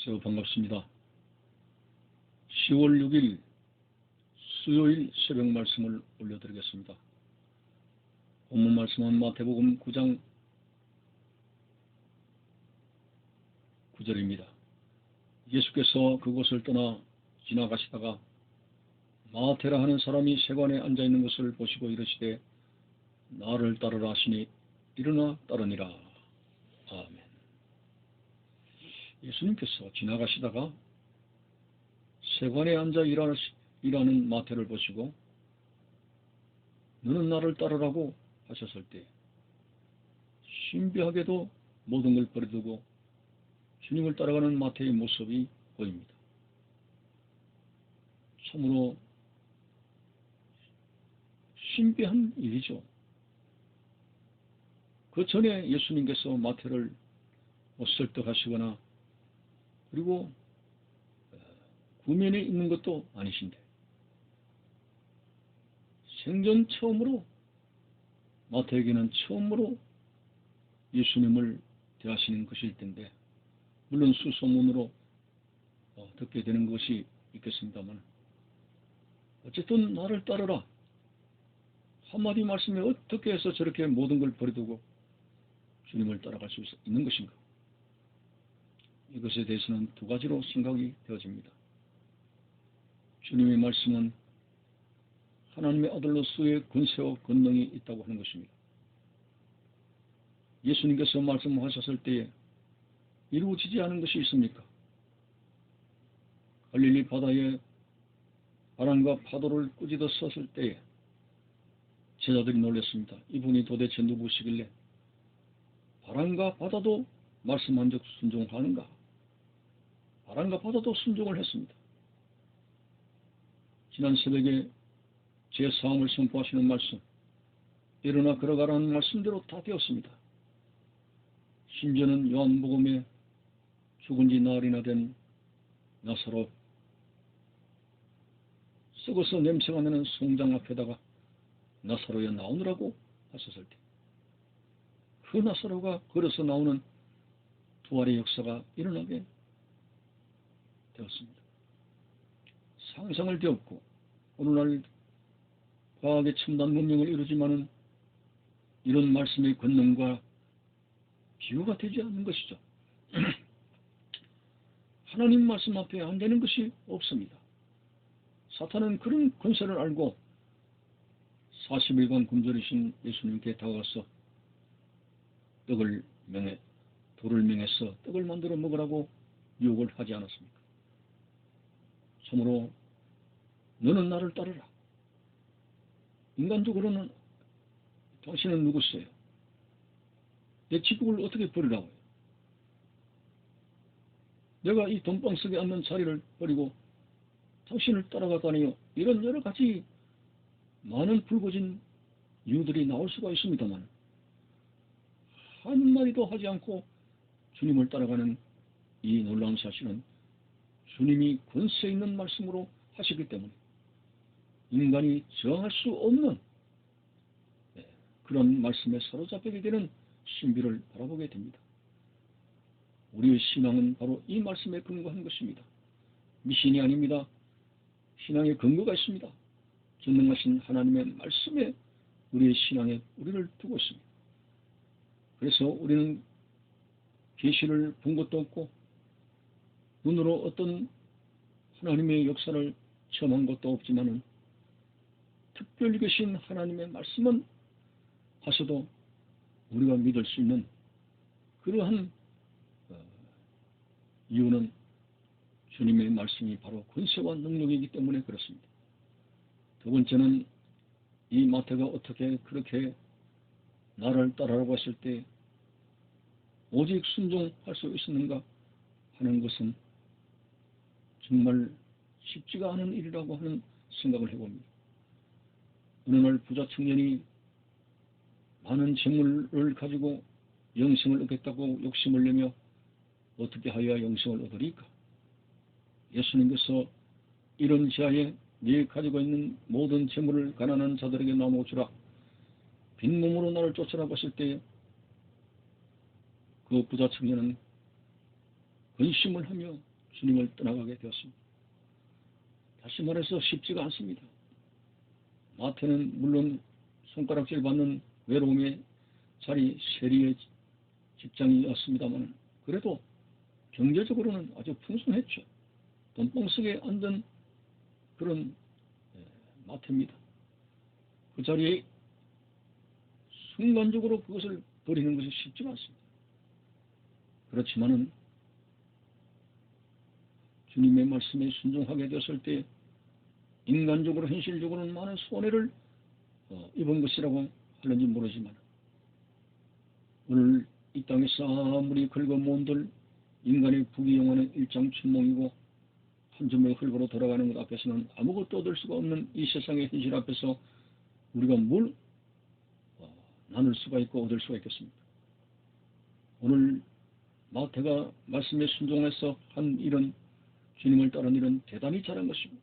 안녕하세요. 반갑습니다. 10월 6일 수요일 새벽 말씀을 올려드리겠습니다. 본문 말씀은 마태복음 9장 9절입니다. 예수께서 그곳을 떠나 지나가시다가 마테라 하는 사람이 세관에 앉아있는 것을 보시고 이르시되 나를 따르라 하시니 일어나 따르니라. 아멘. 예수님께서 지나가시다가 세관에 앉아 일하는 마태를 보시고 너는 나를 따르라고 하셨을 때 신비하게도 모든 걸 버려두고 주님을 따라가는 마태의 모습이 보입니다. 참으로 신비한 일이죠. 그 전에 예수님께서 마태를 설득하시거나 그리고 구면에 있는 것도 아니신데 생전 처음으로 마태에게는 처음으로 예수님을 대하시는 것일 텐데 물론 수소문으로 듣게 되는 것이 있겠습니다만 어쨌든 나를 따르라 한마디 말씀에 어떻게 해서 저렇게 모든 걸 버려두고 주님을 따라갈 수 있는 것인가? 이것에 대해서는 두 가지로 생각이 되어집니다. 주님의 말씀은 하나님의 아들로서의 권세와 권능이 있다고 하는 것입니다. 예수님께서 말씀하셨을 때에 이루어지지 않은 것이 있습니까? 갈릴리 바다에 바람과 파도를 꾸짖어 섰을 때에 제자들이 놀랐습니다. 이분이 도대체 누구시길래 바람과 바다도 말씀한 적 순종하는가? 바람과 바다도 순종을 했습니다. 지난 새벽에 제 사함을 선포하시는 말씀, 일어나 걸어가라는 말씀대로 다 되었습니다. 심지어는 요한복음에 죽은 지 나흘이나 된 나사로 썩어서 냄새가 나는 성장 앞에다가 나사로에 나오느라고 하셨을 때 그 나사로가 걸어서 나오는 부활의 역사가 일어나게 되었습니다. 상상을 되었고 오늘날 과학의 첨단 문명을 이루지만은 이런 말씀의 권능과 비교가 되지 않는 것이죠. 하나님 말씀 앞에 안 되는 것이 없습니다. 사탄은 그런 권세를 알고 40일간 굶주리신 예수님께 다가가서 돌을 명해서 떡을 만들어 먹으라고 유혹을 하지 않았습니까? 참으로 너는 나를 따르라. 인간적으로는 당신은 누구세요? 내 직급을 어떻게 버리라고요? 내가 이 돈방 속에 앉는 자리를 버리고 당신을 따라가다니요. 이런 여러 가지 많은 불거진 이유들이 나올 수가 있습니다만 한마디도 하지 않고 주님을 따라가는 이 놀라운 사실은 주님이 권세 있는 말씀으로 하시기 때문에 인간이 저항할 수 없는 그런 말씀에 사로잡히게 되는 신비를 바라보게 됩니다. 우리의 신앙은 바로 이 말씀에 근거한 것입니다. 미신이 아닙니다. 신앙의 근거가 있습니다. 전능하신 하나님의 말씀에 우리의 신앙에 우리를 두고 있습니다. 그래서 우리는 계시를 본 것도 없고 눈으로 어떤 하나님의 역사를 체험한 것도 없지만은 특별히 계신 하나님의 말씀은 하셔도 우리가 믿을 수 있는 그러한 이유는 주님의 말씀이 바로 권세와 능력이기 때문에 그렇습니다. 두 번째는 이 마태가 어떻게 그렇게 나를 따라라고 했을 때 오직 순종할 수 있었는가 하는 것은 정말 쉽지가 않은 일이라고 하는 생각을 해봅니다. 어느 날 부자 청년이 많은 재물을 가지고 영생을 얻겠다고 욕심을 내며 어떻게 하여야 영생을 얻으리까? 예수님께서 이런 지하에 네 가지고 있는 모든 재물을 가난한 자들에게 나누어 주라. 빈몸으로 나를 쫓아라고 하실 때에 그 부자 청년은 근심을 하며 주님을 떠나가게 되었습니다. 다시 말해서 쉽지가 않습니다. 마태는 물론 손가락질 받는 외로움의 자리 세리의 직장이었습니다만 그래도 경제적으로는 아주 풍성했죠. 돈봉석에 앉은 그런 마태입니다. 그 자리에 순간적으로 그것을 버리는 것이 쉽지 않습니다. 그렇지만은 주님의 말씀에 순종하게 되었을 때 인간적으로 현실적으로는 많은 손해를 입은 것이라고 하는지 모르지만 오늘 이 땅에서 아무리 긁어모은들 인간의 부귀영화는 일장춘몽이고 한 줌의 흙으로 돌아가는 것 앞에서는 아무것도 얻을 수가 없는 이 세상의 현실 앞에서 우리가 뭘 나눌 수가 있고 얻을 수가 있겠습니까? 오늘 마태가 말씀에 순종해서 한 일은 주님을 따른 일은 대단히 잘한 것입니다.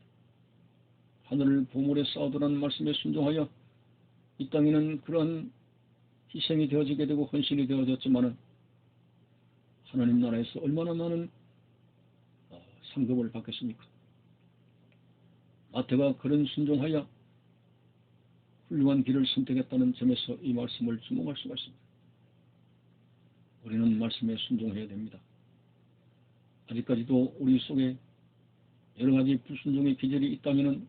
하늘을 보물에 쌓아두라는 말씀에 순종하여 이 땅에는 그러한 희생이 되어지게 되고 헌신이 되어졌지만은 하나님 나라에서 얼마나 많은 상급을 받겠습니까? 마태가 그런 순종하여 훌륭한 길을 선택했다는 점에서 이 말씀을 주목할 수가 있습니다. 우리는 말씀에 순종해야 됩니다. 아직까지도 우리 속에 여러 가지 불순종의 기절이 있다면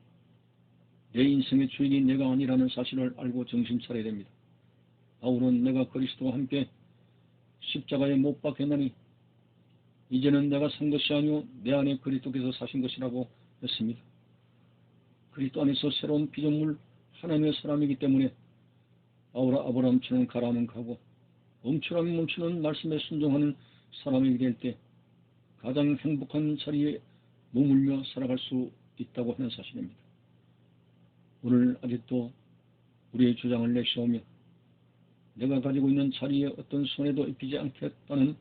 내 인생의 주인이 내가 아니라는 사실을 알고 정신 차려야 됩니다. 바울은 내가 그리스도와 함께 십자가에 못 박혔나니 이제는 내가 산 것이 아니오 내 안에 그리스도께서 사신 것이라고 했습니다. 그리스도 안에서 새로운 피조물 하나님의 사람이기 때문에 아브라함처럼 가라면 가고 멈추라면 멈추는 말씀에 순종하는 사람이 될 때 가장 행복한 자리에 머물며 살아갈 수 있다고 하는 사실입니다. 오늘 아직도 우리의 주장을 내세우며 내가 가지고 있는 자리에 어떤 손해도 입히지 않겠다는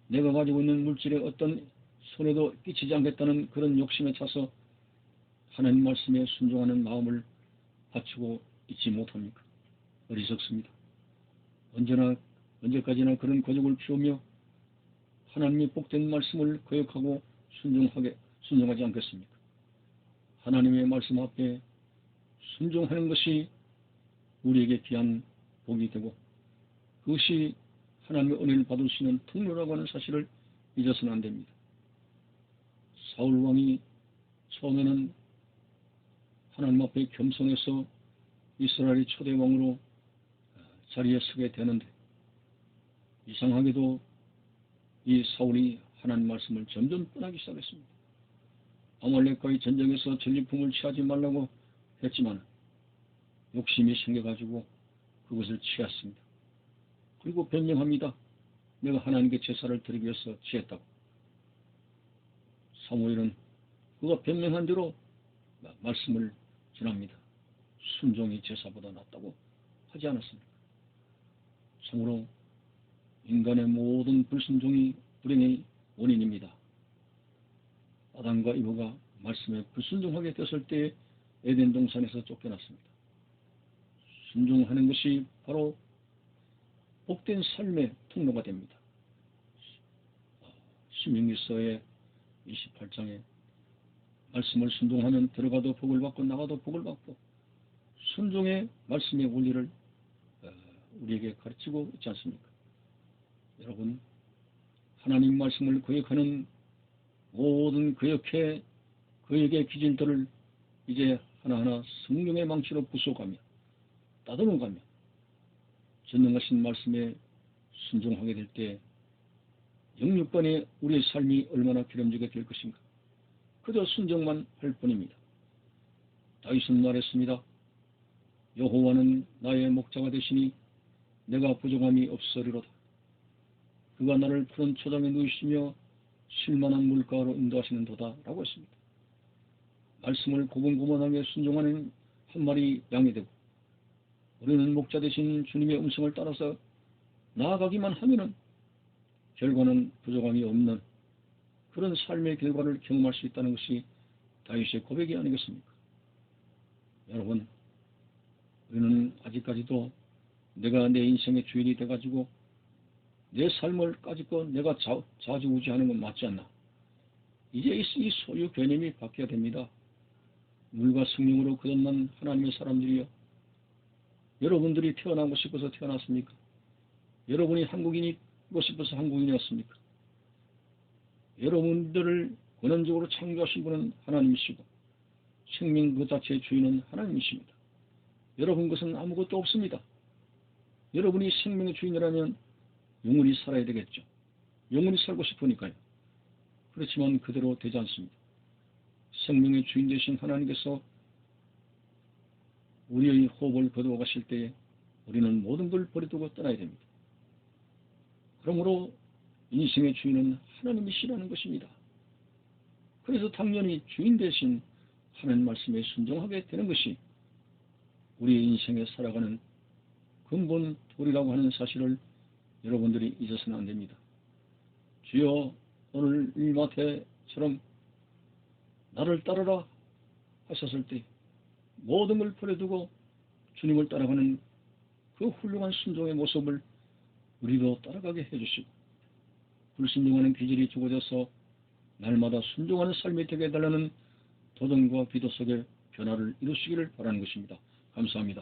내가 가지고 있는 물질에 어떤 손해도 끼치지 않겠다는 그런 욕심에 차서 하나님 말씀에 순종하는 마음을 갖추고 있지 못합니까? 어리석습니다. 언제까지나 그런 고집을 피우며 하나님의 복된 말씀을 거역하고 순종하지 않겠습니까? 하나님의 말씀 앞에 순종하는 것이 우리에게 귀한 복이 되고 그것이 하나님의 은혜를 받을 수 있는 통로라고 하는 사실을 잊어서는 안 됩니다. 사울 왕이 처음에는 하나님 앞에 겸손해서 이스라엘의 초대 왕으로 자리에 서게 되는데 이상하게도 이 사울이 하나님 말씀을 점점 떠나기 시작했습니다. 아말렉과의 전쟁에서 전리품을 취하지 말라고 했지만 욕심이 생겨가지고 그것을 취했습니다. 그리고 변명합니다. 내가 하나님께 제사를 드리기 위해서 취했다고. 사무엘은 그가 변명한 대로 말씀을 전합니다. 순종이 제사보다 낫다고 하지 않았습니까? 참으로 인간의 모든 불순종이 불행의 원인입니다. 아담과 이브가 말씀에 불순종하게 되었을 때 에덴 동산에서 쫓겨났습니다. 순종하는 것이 바로 복된 삶의 통로가 됩니다. 신명기서의 28장에 말씀을 순종하면 들어가도 복을 받고 나가도 복을 받고 순종의 말씀의 원리를 우리에게 가르치고 있지 않습니까? 여러분, 하나님 말씀을 거역하는 모든 거역의 기질들을 이제 하나하나 성령의 망치로 부숴가며 따듬어가며 전능하신 말씀에 순종하게 될 때 영육간에 우리의 삶이 얼마나 기름지게 될 것인가. 그저 순종만 할 뿐입니다. 다윗은 말했습니다. 여호와는 나의 목자가 되시니 내가 부족함이 없으리로다. 그가 나를 푸른 초장에 누이시며 쉴만한 물가로 인도하시는 도다 라고 했습니다. 말씀을 고분고분하게 순종하는 한 마리 양이 되고 우리는 목자 되신 주님의 음성을 따라서 나아가기만 하면은 결과는 부족함이 없는 그런 삶의 결과를 경험할 수 있다는 것이 다윗의 고백이 아니겠습니까? 여러분, 우리는 아직까지도 내가 내 인생의 주인이 돼가지고 내 삶을 가지고 내가 좌지우지하는 건 맞지 않나? 이제 이 소유 개념이 바뀌어야 됩니다. 물과 성령으로 거듭난 하나님의 사람들이여, 여러분들이 태어나고 싶어서 태어났습니까? 여러분이 한국인이고 싶어서 한국인이었습니까? 여러분들을 근원적으로 창조하신 분은 하나님이시고 생명 그 자체의 주인은 하나님이십니다. 여러분 것은 아무것도 없습니다. 여러분이 생명의 주인이라면 영원히 살아야 되겠죠. 영원히 살고 싶으니까요. 그렇지만 그대로 되지 않습니다. 생명의 주인 되신 하나님께서 우리의 호흡을 거두어 가실 때에 우리는 모든 걸 버려두고 떠나야 됩니다. 그러므로 인생의 주인은 하나님이시라는 것입니다. 그래서 당연히 주인 대신 하나님 말씀에 순종하게 되는 것이 우리의 인생에 살아가는 근본 도리라고 하는 사실을 여러분들이 잊어서는 안 됩니다. 주여, 오늘 이 마태처럼 나를 따르라 하셨을 때 모든 걸 버려두고 주님을 따라가는 그 훌륭한 순종의 모습을 우리도 따라가게 해주시고, 불순종하는 기질이 죽어져서 날마다 순종하는 삶이 되게 해달라는 도전과 기도 속에 변화를 이루시기를 바라는 것입니다. 감사합니다.